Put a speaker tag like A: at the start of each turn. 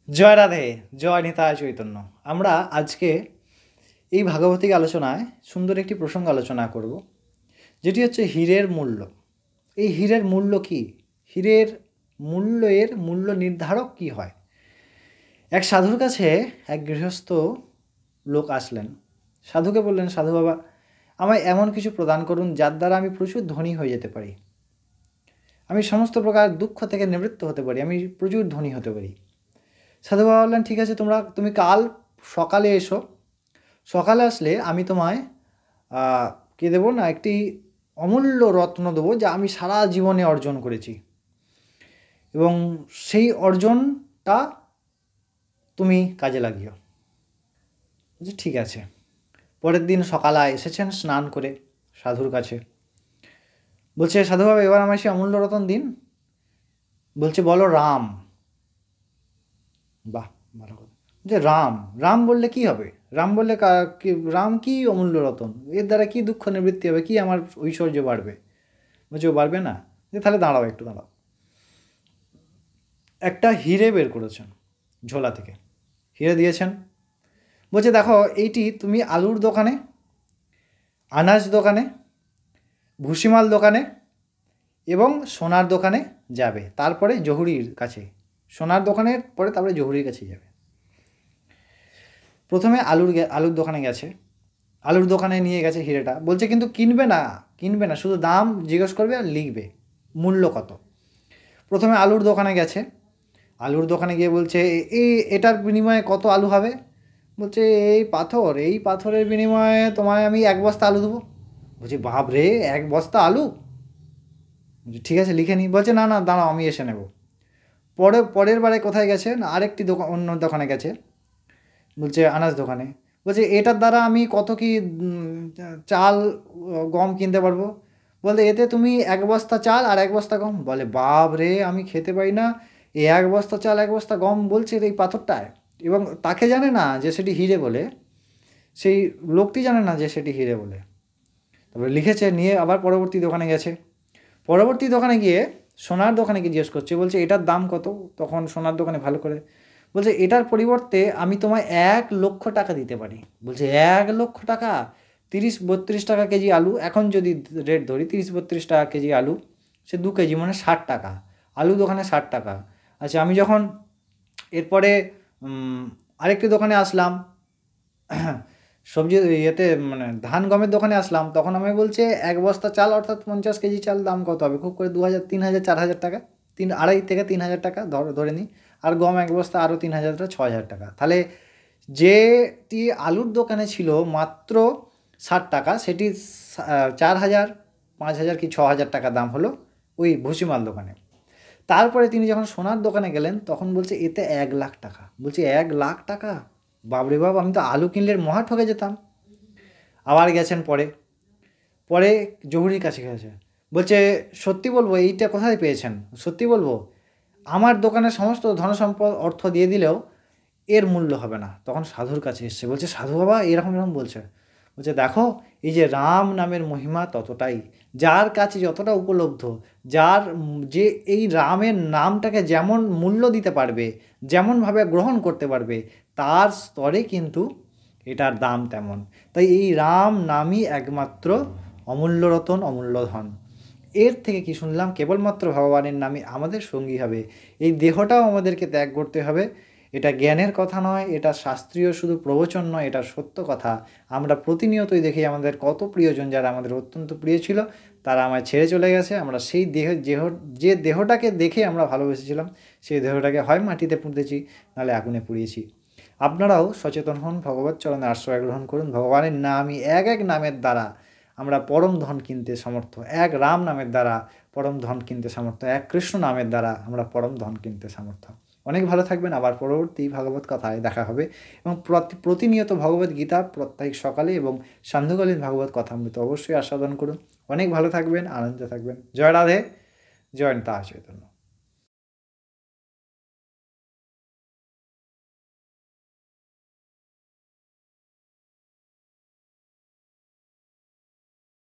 A: জয় রাধে, জয় নিতাই চৈতন্য। আমরা আজকে এই ভাগবতিক আলোচনায় সুন্দর একটি প্রসঙ্গ আলোচনা করব, যেটি হচ্ছে হীরের মূল্য। এই হীরের মূল্য কি? হীরের মূল্য নির্ধারক কি হয়? এক সাধুর কাছে এক গৃহস্থ লোক আসলেন। সাধুকে বললেন, সাধু বাবা, আমায় এমন কিছু প্রদান করুন যার দ্বারা আমি প্রচুর ধনী হয়ে যেতে পারি, আমি সমস্ত প্রকার দুঃখ থেকে নিবৃত্ত হতে পারি, আমি প্রচুর ধনী হতে পারি। সাধু বাবা বললেন, ঠিক আছে, তুমি কাল সকালে এসো। সকালে আসলে আমি তোমায় কে দেবো না, একটি অমূল্য রত্ন দেবো যা আমি সারা জীবনে অর্জন করেছি, এবং সেই অর্জনটা তুমি কাজে লাগিও। বলছি ঠিক আছে। পরের দিন সকালে এসেছেন স্নান করে সাধুর কাছে। বলছে, সাধু বাবা, এবার আমায় সেই অমূল্য রতন দিন। বলছে, বলো রাম। বাহ, ভালো কথা। যে রাম রাম বললে কি হবে? রাম বললে রাম কি অমূল্য রতন? এর দ্বারা কি দুঃখ নিবৃত্তি হবে? কি আমার ঐশ্বর্য বাড়বে? বলছে, ও বাড়বে না। যে তাহলে দাঁড়াও, একটু দাঁড়াও। একটা হিরে বের করেছেন ঝোলা থেকে, হিরে দিয়েছেন। বলছে, দেখো, এইটি তুমি আলুর দোকানে, আনাজ দোকানে, ভুসিমাল দোকানে এবং সোনার দোকানে যাবে, তারপরে জহুরির কাছে। সোনার দোকানের পরে তারপরে জহুরির কাছে যাবে। প্রথমে আলুর দোকানে গেছে, আলুর দোকানে নিয়ে গেছে হিরেটা। বলছে, কিন্তু কিনবে না, শুধু দাম জিজ্ঞেস করবে আর লিখবে মূল্য কত। প্রথমে আলুর দোকানে গেছে, আলুর দোকানে গিয়ে বলছে, এটার বিনিময়ে কত আলু হবে? বলছে, এই পাথরের বিনিময়ে তোমায় আমি 1 বস্তা আলু দেবো। বলছি, বাপ রে, 1 বস্তা আলু? বলছি, ঠিক আছে, লিখে নিই। বলছে, না দাঁড়াও, আমি এসে নেব। পরের বারে কোথায় গেছে না, আরেকটি অন্য দোকানে গেছে। বলছে, আনাজ দোকানে। বলছে, এটার দ্বারা আমি কত কি চাল গম কিনতে পারবো? বলতে, এতে তুমি 1 বস্তা চাল আর 1 বস্তা গম। বলে, বাপ রে, আমি খেতে পাই না, এই 1 বস্তা চাল 1 বস্তা গম বলছে এই পাথরটায়। এবং তাকে জানে না যে সেটি হিরে বলে, সেই লোকটি জানে না যে সেটি হিরে বলে। তারপরে লিখেছে, নিয়ে আবার পরবর্তী দোকানে গেছে। পরবর্তী দোকানে গিয়ে সোনার দোকানে গিয়ে জিজ্ঞেস করছে, বলছে, এটার দাম কত? তখন সোনার দোকানে ভালো করে বলছে, এটার পরিবর্তে আমি তোমায় 1 লক্ষ টাকা দিতে পারি। বলছে, 1 লক্ষ টাকা? 30-32 টাকা কেজি আলু, এখন যদি রেট ধরি 30-32 টাকা কেজি আলু, সে 2 কেজি মানে 60 টাকা। আলু দোকানে 60 টাকা। আচ্ছা, আমি যখন এরপরে আরেকটি দোকানে আসলাম, সবজি ইয়েতে মানে ধান গমের দোকানে আসলাম, তখন আমি বলছে 1 বস্তা চাল অর্থাৎ 50 কেজি চাল দাম কত হবে? খুব করে 2000, 3000, 4000 টাকা, 2.5 থেকে 3000 টাকা ধরে নিই। আর গম 1 বস্তা আরও 3000, 6000 টাকা। তাহলে যেটি আলুর দোকানে ছিল মাত্র 60 টাকা, সেটি 4000, 5000 কি 6000 টাকা দাম হলো ওই ভুসিমাল দোকানে। তারপরে তিনি যখন সোনার দোকানে গেলেন, তখন বলছে, এতে 1 লাখ টাকা। বলছে, 1 লাখ টাকা? বাবরে বাব, আমি তো আলু কিনলে মহা ঠকে যেতাম। আবার গেছেন পরে জহুরির কাছে গেছে। বলছে, সত্যি বলবো, এইটা কোথায় পেয়েছেন? সত্যি বলবো, আমার দোকানের সমস্ত ধনসম্পদ অর্থ দিয়ে দিলেও এর মূল্য হবে না। তখন সাধুর কাছে এসছে। বলছে, সাধু বাবা এরকম বলছে। বলছে, দেখো, এই যে রাম নামের মহিমা ততটাই, যার কাছে যতটা উপলব্ধ, যে এই রামের নামটাকে যেমন মূল্য দিতে পারবে, যেমনভাবে গ্রহণ করতে পারবে, তার স্তরে কিন্তু এটার দাম তেমন। তাই এই রাম নামই একমাত্র অমূল্য রতন, অমূল্য ধন। এর থেকে কি শুনলাম? কেবলমাত্র ভগবানের নামই আমাদের সঙ্গী হবে। এই দেহটাও আমাদেরকে ত্যাগ করতে হবে। এটা জ্ঞানের কথা নয়, এটা শাস্ত্রীয় শুধু প্রবচন নয়, এটা সত্য কথা। আমরা প্রতিনিয়তই দেখি আমাদের কত প্রিয়জন, যারা আমাদের অত্যন্ত প্রিয় ছিল, তারা আমায় ছেড়ে চলে গেছে। আমরা সেই যে দেহটাকে দেখে আমরা ভালোবেসেছিলাম, সেই দেহটাকে হয় মাটিতে পুঁতেছি, নাহলে আগুনে পুড়িয়েছি। আপনারাও সচেতন হন, ভগবত চরণে আশ্রয় গ্রহণ করুন। ভগবানের নামই এক নামের দ্বারা আমরা পরম ধন কিনতে সমর্থ। 1 রাম নামের দ্বারা পরম ধন কিনতে সামর্থ্য, 1 কৃষ্ণ নামের দ্বারা আমরা পরম ধন কিনতে সামর্থ্য। অনেক ভালো থাকবেন। আবার পরবর্তী ভাগবত কথায় দেখা হবে। এবং প্রতিনিয়ত ভগবত গীতা প্রত্যেক সকালে এবং সান্ধ্যকালীন ভাগবত কথামৃত অবশ্যই আস্বাদন করুন। অনেক ভালো থাকবেন, আনন্দে থাকবেন। জয় রাধে, জয় নিতাই চৈতন্য।